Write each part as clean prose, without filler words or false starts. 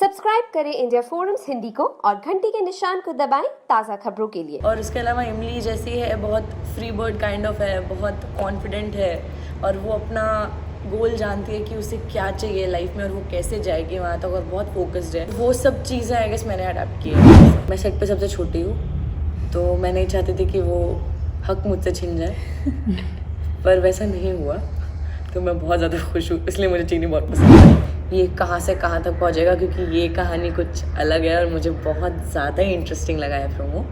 Subscribe करें India forums Hindi को और घंटी के निशान को दबाएं ताज़ा खबरों के लिए। और उसके अलावा इमली जैसी है, बहुत फ्री बर्ड काइंड ऑफ है, बहुत कॉन्फिडेंट है और वो अपना गोल जानती है कि उसे क्या चाहिए लाइफ में और वो कैसे जाएगी वहाँ तक, और बहुत फोकस्ड है। वो सब चीज़ें आई गेस मैंने अडैप्ट की है। मैं सेट पे सबसे छोटी हूँ, तो मैं नहीं चाहती थी कि वो हक मुझसे छिन जाए पर वैसा नहीं हुआ, तो मैं बहुत ज़्यादा खुश हूँ। इसलिए मुझे चीनी बहुत पसंद है। ये कहाँ से कहाँ तक पहुँचेगा, क्योंकि ये कहानी कुछ अलग है और मुझे बहुत ज़्यादा ही इंटरेस्टिंग लगा है प्रोमो।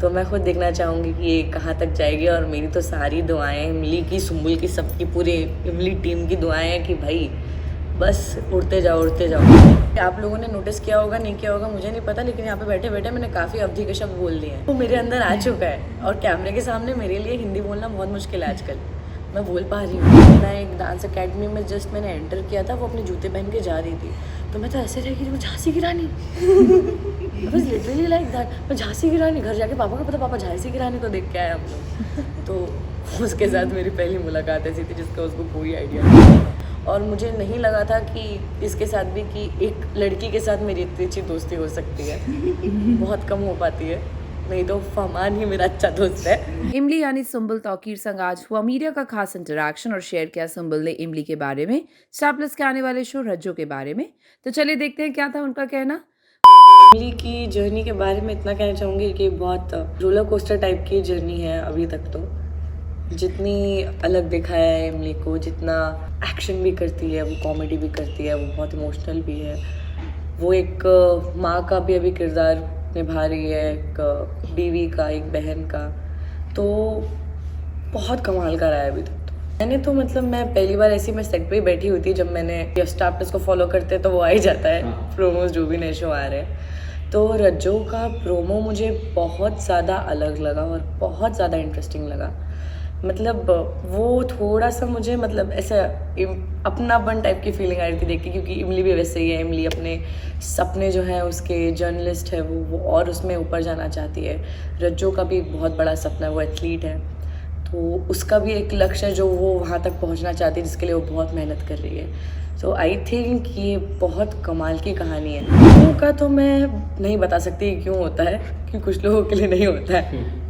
तो मैं खुद देखना चाहूँगी कि ये कहाँ तक जाएगी। और मेरी तो सारी दुआएं इमली की, सुम्बुल की, सबकी, पूरी इमली टीम की दुआएं हैं कि भाई बस उड़ते जाओ उड़ते जाओ। आप लोगों ने नोटिस किया होगा, नहीं किया होगा मुझे नहीं पता, लेकिन यहाँ पे बैठे बैठे मैंने काफ़ी अवधि के शब्द बोल दिए हैं। वो मेरे अंदर आ चुका है और कैमरे के सामने मेरे लिए हिंदी बोलना बहुत मुश्किल है आजकल। मैं बोल पा रही हूँ। मैं एक डांस अकेडमी में जस्ट मैंने एंटर किया था, वो अपने जूते पहन के जा रही थी, तो मैं तो ऐसे रह गई, वो झांसी की रानी। बस लिटरली लाइक दैट, मैं झांसी की रानी। घर जाके पापा को पता, पापा झांसी की रानी को देख के आए हम लोग। तो उसके साथ मेरी पहली मुलाकात ऐसी थी जिसका उसको कोई आइडिया नहीं, और मुझे नहीं लगा था कि इसके साथ भी कि एक लड़की के साथ मेरी इतनी अच्छी दोस्ती हो सकती है। बहुत कम हो पाती है, नहीं तो फरमान ही मेरा अच्छा दोस्त है। इमली यानी सुम्बुल तौकीर संग आज हुआ मीडिया का खास इंटरैक्शन और शेयर किया सुम्बुल ने इमली के बारे में, स्टार प्लस के आने वाले शो रज्जो के बारे में। तो चलिए देखते हैं क्या था उनका कहना। इमली की जर्नी के बारे में इतना कहना चाहूँगी कि बहुत रोलर कोस्टर टाइप की जर्नी है अभी तक। तो जितनी अलग दिखाया है इमली को, जितना एक्शन भी करती है, वो कॉमेडी भी करती है, वो बहुत इमोशनल भी है, वो एक माँ का भी अभी किरदार निभा रही है, एक बीवी का, एक बहन का। तो बहुत कमाल का रहा है अभी तक। तो मैंने तो मतलब मैं पहली बार ऐसी मैं सेट पे ही बैठी हुई थी, जब मैंने स्टार प्लस को फॉलो करते हैं तो वो आ ही जाता है प्रोमोज जो भी नए शो आ रहे हैं। तो रज्जो का प्रोमो मुझे बहुत ज़्यादा अलग लगा और बहुत ज़्यादा इंटरेस्टिंग लगा। मतलब वो थोड़ा सा मुझे मतलब ऐसा अपनापन टाइप की फीलिंग आ रही थी देख के, क्योंकि इमली भी वैसे ही है। इमली अपने सपने जो है, उसके जर्नलिस्ट है वो और उसमें ऊपर जाना चाहती है। रज्जो का भी बहुत बड़ा सपना है, वो एथलीट है, तो उसका भी एक लक्ष्य है जो वो वहाँ तक पहुँचना चाहती है, जिसके लिए वो बहुत मेहनत कर रही है। तो आई थिंक ये बहुत कमाल की कहानी है। लोगों का तो मैं नहीं बता सकती क्यों होता है, कि कुछ लोगों के लिए नहीं होता है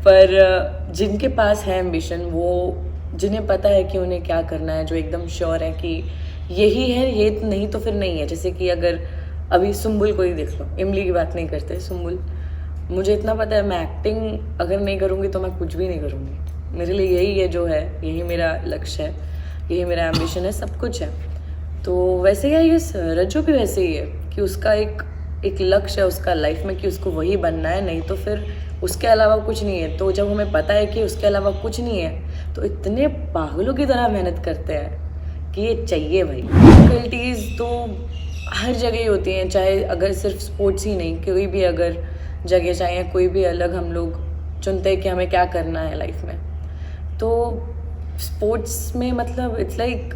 पर जिनके पास है एम्बिशन, वो जिन्हें पता है कि उन्हें क्या करना है, जो एकदम श्योर है कि यही है, ये नहीं तो फिर नहीं है। जैसे कि अगर अभी सुम्बुल को ही देख लो, इमली की बात नहीं करते, सुम्बुल, मुझे इतना पता है मैं एक्टिंग अगर नहीं करूँगी तो मैं कुछ भी नहीं करूँगी। मेरे लिए यही है जो है, यही मेरा लक्ष्य है, यही मेरा एम्बिशन है, सब कुछ है। तो वैसे ही है ये रज्जो भी वैसे ही है कि उसका एक लक्ष्य है उसका लाइफ में, कि उसको वही बनना है, नहीं तो फिर उसके अलावा कुछ नहीं है। तो जब हमें पता है कि उसके अलावा कुछ नहीं है, तो इतने पागलों की तरह मेहनत करते हैं कि ये चाहिए भाई। डिफिकल्टीज़ तो हर जगह ही होती हैं, चाहे अगर सिर्फ स्पोर्ट्स ही नहीं, कोई भी अगर जगह, चाहे कोई भी अलग हम लोग चुनते हैं कि हमें क्या करना है लाइफ में। तो स्पोर्ट्स में मतलब इट्स लाइक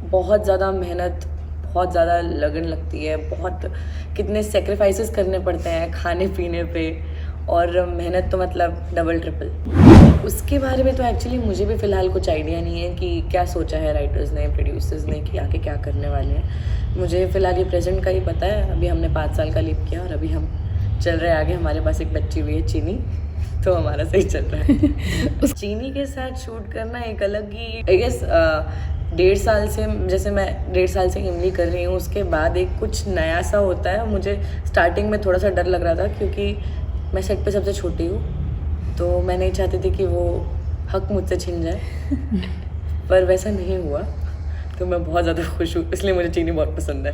बहुत ज़्यादा मेहनत, बहुत ज़्यादा लगन लगती है, बहुत कितने सेक्रीफाइसेस करने पड़ते हैं खाने पीने पे, और मेहनत तो मतलब डबल ट्रिपल। उसके बारे में तो एक्चुअली मुझे भी फ़िलहाल कुछ आइडिया नहीं है कि क्या सोचा है राइटर्स ने, प्रोड्यूसर्स ने, कि आगे क्या करने वाले हैं। मुझे फ़िलहाल ये प्रेजेंट का ही पता है। अभी हमने 5 साल का लीप किया और अभी हम चल रहे हैं आगे। हमारे पास एक बच्ची हुई है चीनी, तो हमारा सही चल रहा है। उस चीनी के साथ शूट करना एक अलग ही, आई गेस 1.5 साल से, जैसे मैं 1.5 साल से इमली कर रही हूँ, उसके बाद एक कुछ नया सा होता है। मुझे स्टार्टिंग में थोड़ा सा डर लग रहा था, क्योंकि मैं सेट पे सबसे छोटी हूँ, तो मैं नहीं चाहती थी कि वो हक मुझसे छिन जाए पर वैसा नहीं हुआ, तो मैं बहुत ज़्यादा खुश हूँ। इसलिए मुझे चीनी बहुत पसंद है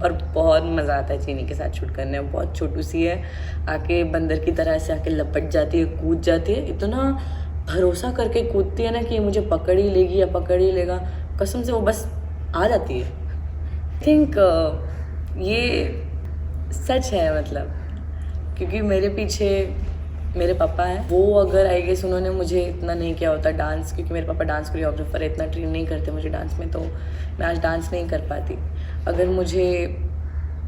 और बहुत मज़ा आता है चीनी के साथ शूट करने में। बहुत छोटू सी है, आके बंदर की तरह ऐसे आके लपट जाती है, कूद जाती है, इतना भरोसा करके कूदती है ना कि मुझे पकड़ ही लेगी या पकड़ ही लेगा, कसम से वो बस आ जाती है। आई थिंक ये सच है, मतलब क्योंकि मेरे पीछे मेरे पापा हैं। वो अगर आई गेस उन्होंने मुझे इतना नहीं किया होता डांस, क्योंकि मेरे पापा डांस कोरियोग्राफर है, इतना ट्रेन नहीं करते मुझे डांस में, तो मैं आज डांस नहीं कर पाती। अगर मुझे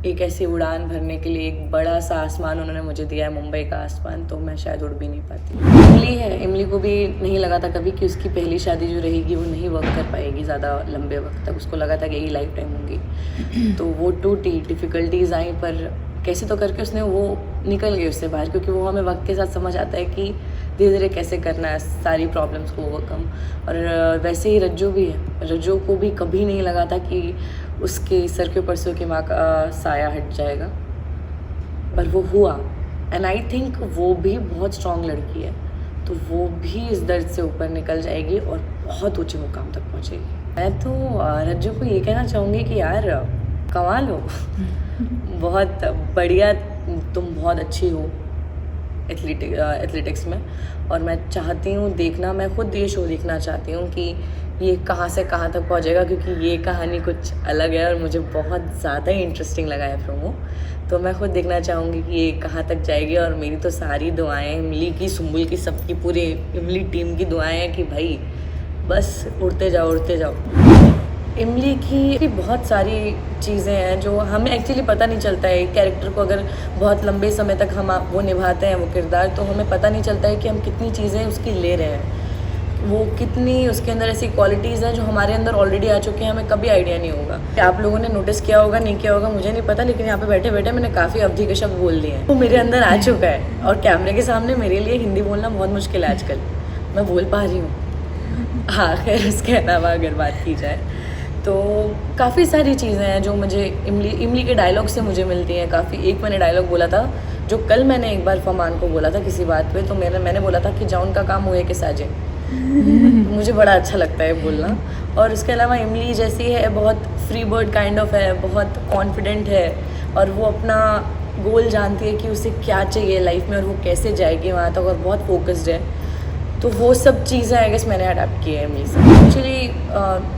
एक ऐसी उड़ान भरने के लिए एक बड़ा सा आसमान उन्होंने मुझे दिया है, मुंबई का आसमान, तो मैं शायद उड़ भी नहीं पाती। इमली है, इमली को भी नहीं लगा था कभी कि उसकी पहली शादी जो रहेगी वो नहीं वर्क कर पाएगी ज़्यादा लंबे वक्त तक। उसको लगा था कि यही लाइफ टाइम होंगी, तो वो टूटी, डिफ़िकल्टीज आई, पर कैसे तो करके उसने वो निकल गई उससे बाहर, क्योंकि वो हमें वक्त के साथ समझ आता है कि धीरे धीरे कैसे करना है सारी प्रॉब्लम्स को ओवरकम। और वैसे ही रज्जू भी है, रज्जू को भी कभी नहीं लगा था कि उसके सर के ऊपर से उसकी माँ का साया हट जाएगा, पर वो हुआ। एंड आई थिंक वो भी बहुत स्ट्रॉन्ग लड़की है, तो वो भी इस दर्द से ऊपर निकल जाएगी और बहुत ऊंचे मुकाम तक पहुँचेगी। मैं तो रज्जू को ये कहना चाहूँगी कि यार कमाल हो, बहुत बढ़िया, तुम बहुत अच्छी हो एथलेटिक्स में, और मैं चाहती हूँ देखना, मैं खुद ये शो देखना चाहती हूँ कि ये कहाँ से कहाँ तक पहुँचेगा, क्योंकि ये कहानी कुछ अलग है और मुझे बहुत ज़्यादा ही इंटरेस्टिंग लगा है प्रोमो। तो मैं खुद देखना चाहूँगी कि ये कहाँ तक जाएगी, और मेरी तो सारी दुआएं इमली की, सुम्बुल की, सबकी, पूरे इमली टीम की दुआएं हैं कि भाई बस उड़ते जाओ उड़ते जाओ। इमली की बहुत सारी चीज़ें हैं जो हमें एक्चुअली पता नहीं चलता है। कैरेक्टर को अगर बहुत लंबे समय तक हम वो निभाते हैं वो किरदार, तो हमें पता नहीं चलता है कि हम कितनी चीज़ें उसकी ले रहे हैं, वो कितनी उसके अंदर ऐसी क्वालिटीज़ हैं जो हमारे अंदर ऑलरेडी आ चुकी हैं, हमें कभी आइडिया नहीं होगा। आप लोगों ने नोटिस किया होगा, नहीं किया होगा मुझे नहीं पता, लेकिन यहाँ पे बैठे बैठे मैंने काफ़ी अवधि के शब्द बोल दिए हैं, वो मेरे अंदर आ चुका है। और कैमरे के सामने मेरे लिए हिंदी बोलना बहुत मुश्किल है आजकल, मैं बोल पा रही हूँ। हाँ, खैर उसके अलावा अगर बात की जाए तो काफ़ी सारी चीज़ें हैं जो मुझे इमली के डायलॉग से मुझे मिलती हैं काफ़ी। एक मैंने डायलॉग बोला था जो कल मैंने एक बार फरमान को बोला था किसी बात पे, तो मैंने बोला था कि जाउन का काम हुए कि साजे। मुझे बड़ा अच्छा लगता है बोलना। और उसके अलावा इमली जैसी है, बहुत फ्री बर्ड काइंड ऑफ है, बहुत कॉन्फिडेंट है, और वो अपना गोल जानती है कि उसे क्या चाहिए लाइफ में और वो कैसे जाएगी वहाँ तक, और बहुत फोकस्ड है। तो वो सब चीज़ें आई गेस मैंने अडैप्ट की है इमली से। एक्चुअली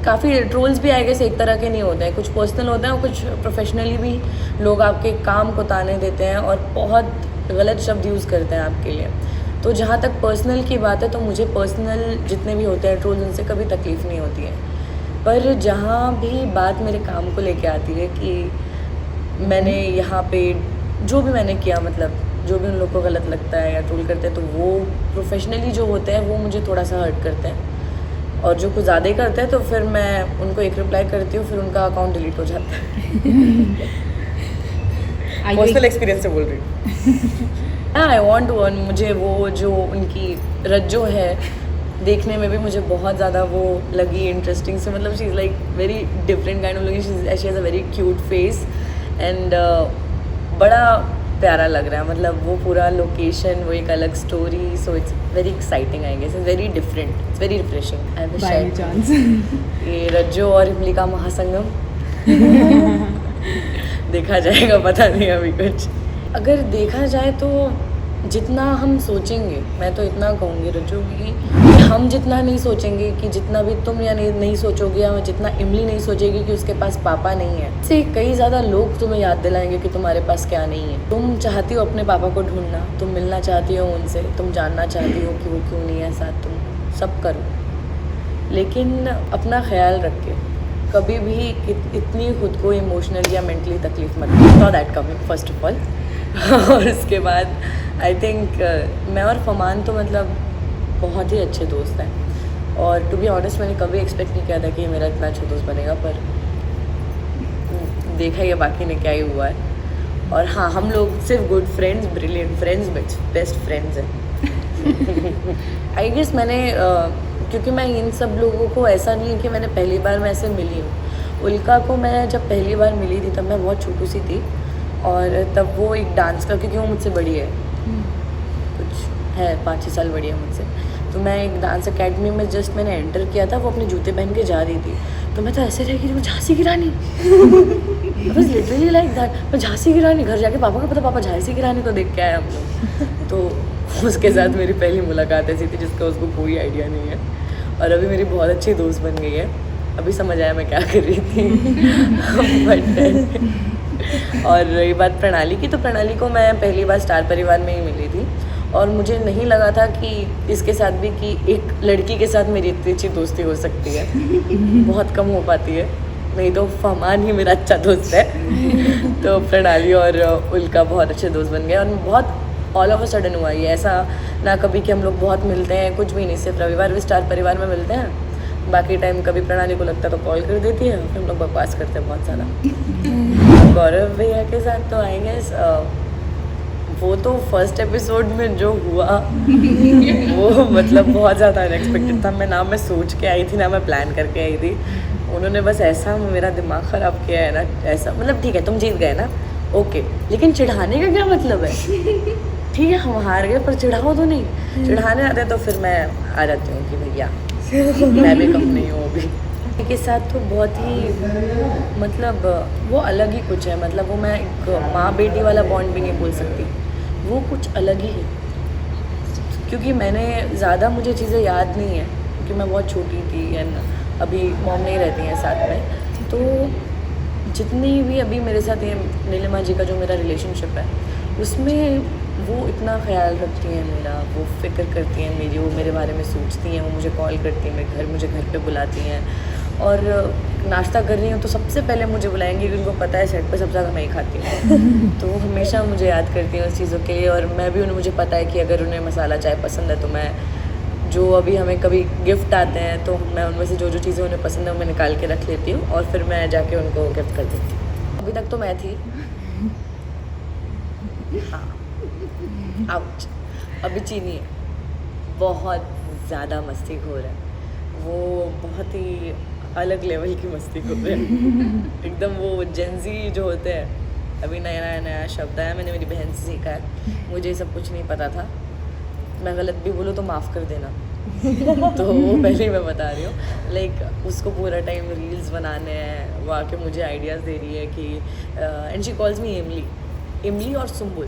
काफ़ी ट्रोल्स भी आई गेस एक तरह के नहीं होते हैं, कुछ पर्सनल होते हैं और कुछ प्रोफेशनली भी लोग आपके काम को ताने देते हैं और बहुत गलत शब्द यूज़ करते हैं आपके लिए। तो जहाँ तक पर्सनल की बात है, तो मुझे पर्सनल जितने भी होते हैं ट्रोल्स, उनसे कभी तकलीफ़ नहीं होती है। पर जहाँ भी बात मेरे काम को लेके आती है कि मैंने यहाँ पे जो भी मैंने किया, मतलब जो भी उन लोग को गलत लगता है या ट्रोल करते हैं, तो वो प्रोफेशनली जो होते हैं वो मुझे थोड़ा सा हर्ट करते हैं, और जो कुछ ज़्यादा ही करते हैं तो फिर मैं उनको एक रिप्लाई करती हूँ, फिर उनका अकाउंट डिलीट हो जाता है। पर्सनल एक्सपीरियंस से बोल रही हूँ। I want to earn. मुझे वो जो उनकी रज्जो है देखने में भी मुझे बहुत ज़्यादा वो लगी इंटरेस्टिंग से, मतलब she is like very different kind of looking, she has a very cute face and बड़ा प्यारा लग रहा है, मतलब वो पूरा लोकेशन, वो एक अलग story, so it's very exciting I guess, it's very different, it's very refreshing. I wish ये रज्जो और इमली का महासंगम देखा जाएगा, पता नहीं अभी कुछ। अगर देखा जाए तो जितना हम सोचेंगे, मैं तो इतना कहूँगी रज्जू कि हम जितना नहीं सोचेंगे, कि जितना भी तुम या नहीं सोचोगे, या जितना इमली नहीं सोचेगी कि उसके पास पापा नहीं है, से कई ज़्यादा लोग तुम्हें याद दिलाएंगे कि तुम्हारे पास क्या नहीं है। तुम चाहती हो अपने पापा को ढूंढना, तुम मिलना चाहती हो उनसे, तुम जानना चाहती हो कि वो क्यों नहीं है साथ, तुम सब करो, लेकिन अपना ख्याल रख के कभी भी इतनी खुद को इमोशनली या मेंटली तकलीफ मत दो। So that coming first of all. और उसके बाद आई थिंक मैं और फरमान तो मतलब बहुत ही अच्छे दोस्त हैं, और टू बी ऑनेस्ट मैंने कभी एक्सपेक्ट नहीं किया था कि मेरा इतना अच्छा दोस्त बनेगा, पर देखा ये बाकी ने क्या ही हुआ है। और हाँ, हम लोग सिर्फ good friends, brilliant friends, best friends हैं। आई गेस मैंने क्योंकि मैं इन सब लोगों को ऐसा नहीं है कि मैंने पहली बार मैं ऐसे मिली हूँ। उल्का को मैं जब पहली बार मिली थी तब मैं बहुत छोटू सी थी, और तब वो एक डांस का, क्योंकि वो मुझसे बड़ी है, कुछ है 5-6 साल बड़ी है मुझसे, तो मैं एक डांस अकेडमी में जस्ट मैंने एंटर किया था, वो अपने जूते पहन के जा रही थी, तो मैं तो ऐसे रह गई, वो झांसी की रानी। बस लिटरली लाइक दैट, मैं झांसी की रानी। घर जाके पापा को पता, पापा झांसी की रानी को देख के आए हम लोग। तो उसके साथ मेरी पहली मुलाकात ऐसी थी जिसका उसको कोई आइडिया नहीं है, और अभी मेरी बहुत अच्छी दोस्त बन गई है। अभी समझ आया मैं क्या कर रही थी। बट और रही बात प्रणाली की, तो प्रणाली को मैं पहली बार स्टार परिवार में ही मिली थी, और मुझे नहीं लगा था कि इसके साथ भी कि एक लड़की के साथ मेरी इतनी अच्छी दोस्ती हो सकती है। बहुत कम हो पाती है, नहीं तो फरमान ही मेरा अच्छा दोस्त है। तो प्रणाली और उल्का बहुत अच्छे दोस्त बन गए और बहुत ऑल ऑफ अ सडन हुआ ये, ऐसा ना कभी कि हम लोग बहुत मिलते हैं, कुछ भी नहीं, सिर्फ रविवार स्टार परिवार में मिलते हैं, बाकी टाइम कभी प्रणाली को लगता है तो कॉल कर देती है, फिर हम लोग बकवास करते हैं बहुत ज़्यादा। गौरव भैया के साथ तो आई गेस वो तो फर्स्ट एपिसोड में जो हुआ वो मतलब बहुत ज़्यादा अनएक्सपेक्टेड था। मैं सोच के आई थी ना मैं प्लान करके आई थी, उन्होंने बस ऐसा मेरा दिमाग ख़राब किया है ना, ऐसा मतलब ठीक है तुम जीत गए ना ओके, लेकिन चिढ़ाने का क्या मतलब है? ठीक है हम हार गए पर चिढ़ाओ तो नहीं, चिढ़ाने आते तो फिर मैं आ जाती हूँ कि भैया मैं भी कम नहीं हूँ अभी। के साथ तो बहुत ही मतलब वो अलग ही कुछ है, मतलब वो मैं एक माँ बेटी वाला बॉन्ड भी नहीं बोल सकती, वो कुछ अलग ही है। क्योंकि मैंने ज़्यादा मुझे चीज़ें याद नहीं है क्योंकि मैं बहुत छोटी थी एंड अभी मॉम नहीं रहती हैं साथ में, तो जितनी भी अभी मेरे साथ ये नीलिमा जी का जो मेरा रिलेशनशिप है उसमें वो इतना ख्याल रखती हैं मेरा, वो फिक्र करती हैं मेरी, वो मेरे बारे में सोचती हैं, वो मुझे कॉल करती हैं, मुझे घर पे बुलाती हैं और नाश्ता कर रही हूँ तो सबसे पहले मुझे बुलाएंगी क्योंकि उनको पता है सेट पे सबसे ज़्यादा मैं ही खाती हूँ। तो वो हमेशा मुझे याद करती हैं उस चीज़ों के लिए और मैं भी उन्हें, मुझे पता है कि अगर उन्हें मसाला चाय पसंद है तो मैं जो अभी हमें कभी गिफ्ट आते हैं तो मैं उनमें से जो चीज़ें उन्हें पसंद है वो मैं निकाल के रख लेती हूँ और फिर मैं जाके उनको गिफ्ट कर देती हूँ। अभी तक तो मैं थी, हाँ आउच, अभी चीनी है, बहुत ज़्यादा मस्तीखोर है वो, बहुत ही अलग लेवल की मस्तीखोर है एकदम वो जेंजी जो होते हैं, अभी नया शब्द है, मैंने मेरी बहन से सीखा है, मुझे ये सब कुछ नहीं पता था, मैं गलत भी बोलूँ तो माफ़ कर देना। तो वो पहले ही मैं बता रही हूँ, लाइक उसको पूरा टाइम रील्स बनाने हैं, वो आके मुझे आइडियाज़ दे रही है कि एंड शी कॉल्स मी इमली और सुम्बुल,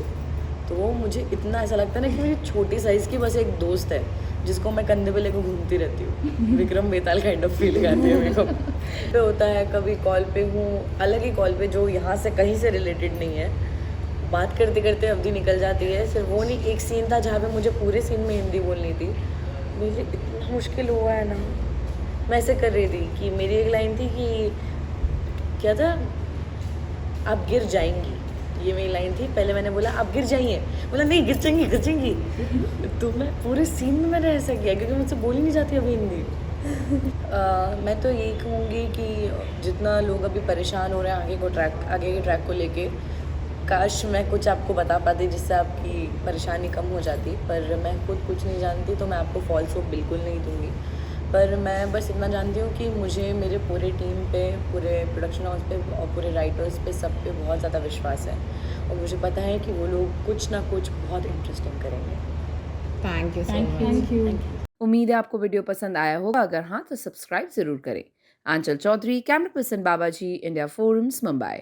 तो वो मुझे इतना ऐसा लगता है ना कि मेरी छोटी साइज़ की बस एक दोस्त है जिसको मैं कंधे पे लेकर घूमती रहती हूँ। विक्रम बेताल काइंड ऑफ फील आती है मेरे को। पे होता है कभी कॉल पे हूँ, अलग ही कॉल पे जो यहाँ से कहीं से रिलेटेड नहीं है, बात करते करते अवधि निकल जाती है। सिर्फ वो नहीं, एक सीन था जहाँ पे मुझे पूरे सीन में हिंदी बोलनी थी, मुझे इतना मुश्किल हुआ है ना, मैं ऐसे कर रही थी कि मेरी एक लाइन थी कि क्या था, आप गिर जाएंगी, ये मेरी लाइन थी। पहले मैंने बोला आप गिर जाइए, बोला नहीं गिर जाएंगी तो मैं पूरे सीन में मैंने ऐसा किया क्योंकि मुझसे बोली नहीं जाती अभी हिंदी। मैं तो यही कहूँगी कि जितना लोग अभी परेशान हो रहे हैं आगे के ट्रैक को लेके, काश मैं कुछ आपको बता पाती जिससे आपकी परेशानी कम हो जाती, पर मैं खुद कुछ नहीं जानती तो मैं आपको फॉल्स होप बिल्कुल नहीं दूँगी। पर मैं बस इतना जानती हूँ कि मुझे मेरे पूरे टीम पे, पूरे प्रोडक्शन हाउस पे और पूरे राइटर्स पे, सब पे बहुत ज़्यादा विश्वास है और मुझे पता है कि वो लोग कुछ ना कुछ बहुत इंटरेस्टिंग करेंगे। Thank you so much. उम्मीद है आपको वीडियो पसंद आया होगा, अगर हाँ तो सब्सक्राइब ज़रूर करें। आंचल चौधरी, कैमरा पर्सन बाबाजी, इंडिया फोरम्स, मुंबई।